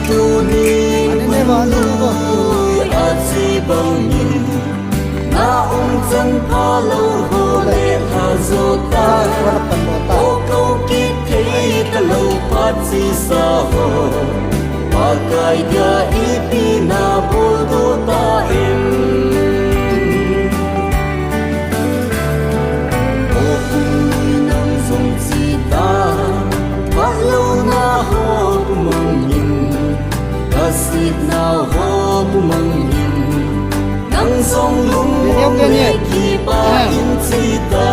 tu ni lui a chi bang ni na chân pha lâu hồ lệ tha zo ta ô câu ki thế ta lâu phát chi sa ho pa kai dia ipi na bol do ta em ô cùng lui nang zong chi ta pa lâu na ho mong nhìn kasit na ho mong nhìn nang zong lung lệ ki ba in chi ta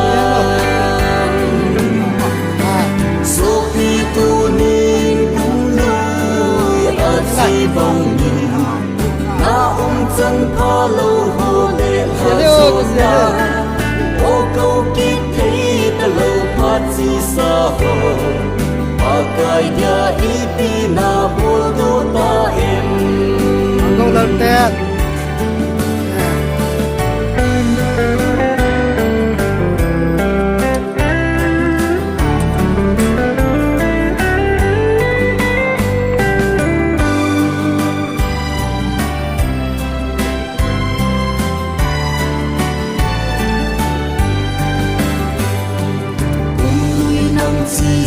so pi tu nin kum lui a chi bang ni na chân pha lâu hồ lệ ha so na ô câu ki thế ta lâu phát chi sa ho pa kai dia ipi na bol do ta em câu lần tẹt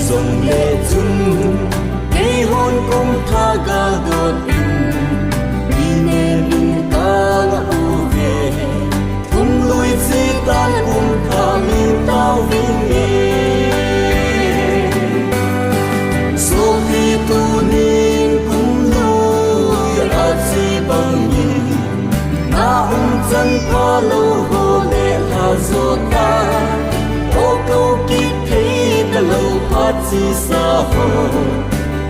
dòng lệ chung cây hôn cũng tha ga đột in đi nên in ta ngã về cùng lui di tan cùng thả mình tao vinh nghề số khi tu nên cũng lui a chi bằng nhìn na chân qua lâu hồ lệ tha zo ta ô câu ki thế ta lâu phát chi sa ho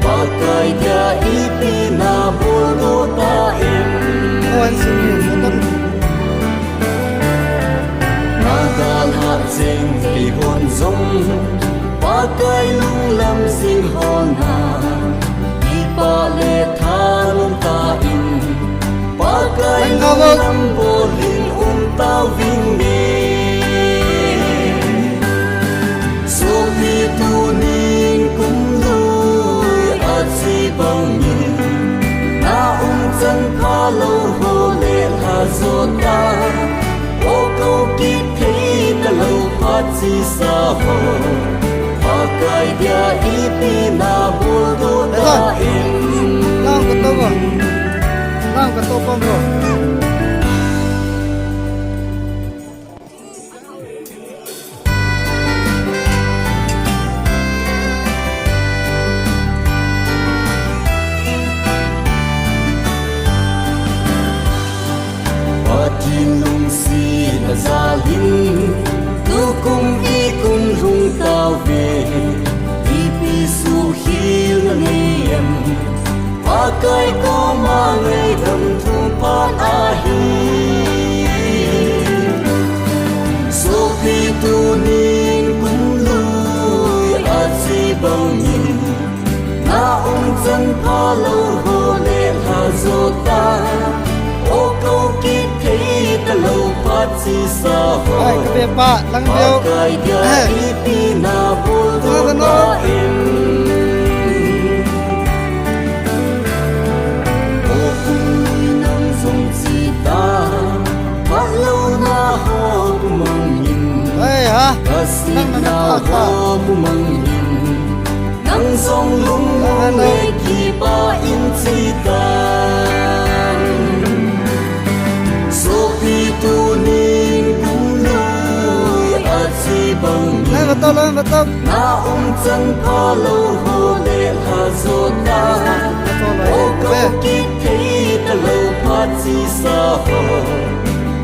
pa kai dia ipi na bol do ta em Oan sini motor na dal ha cheng ki hon zong pa kai lung lam sing hon ha i pa le tha lum ta in pa kai lung lam bolin ta vinh me so pi tu nin kum lui a chi bang ni na chân pha lâu hồ lệ ha zo ta ô câu ki thế ta lâu phát chi sa ho pa kai dia ipi na bol do ta em lang ka to pom ro gia linh tu cùng đi cùng rung tao về đi pi su hi nghe em pa kai có ma ngày đầm thu pan a hi so pi tu nin cũng lui a chi bang nhìn na chân pha lâu hồ lệ ha zo ta ô câu ki thế ta lâu phát chi sa ho ai cái pa lang biao kai dia ipi na bol do ta em ô cùng lui nang zong chi ta pa lâu na ho mong nhìn ai hả kasit na ho mong nhìn nang zong lung lệ ki ba in chi ta so pi tu nin kum lui a chi bang ni lang ka to na chân pha lâu hồ lệ ha zo ta ô câu ki thế ta lâu phát chi sa ho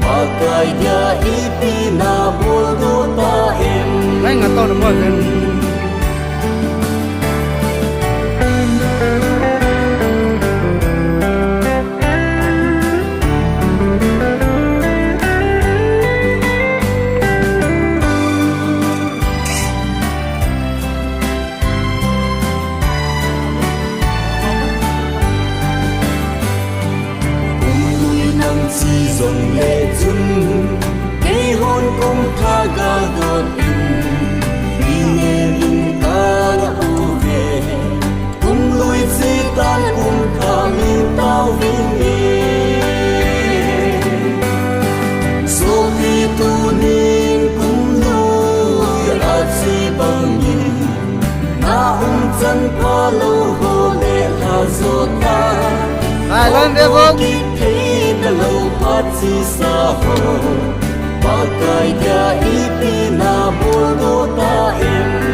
pa kai dia ipi na bol do ta em lang ka to no mo dòng lệ chung cây hôn cũng tha ga đột in đi nên in ta đã về cùng lui di tan cùng ta lang dia bông. Kalau hati saho pakai dia ipina bodoh tak em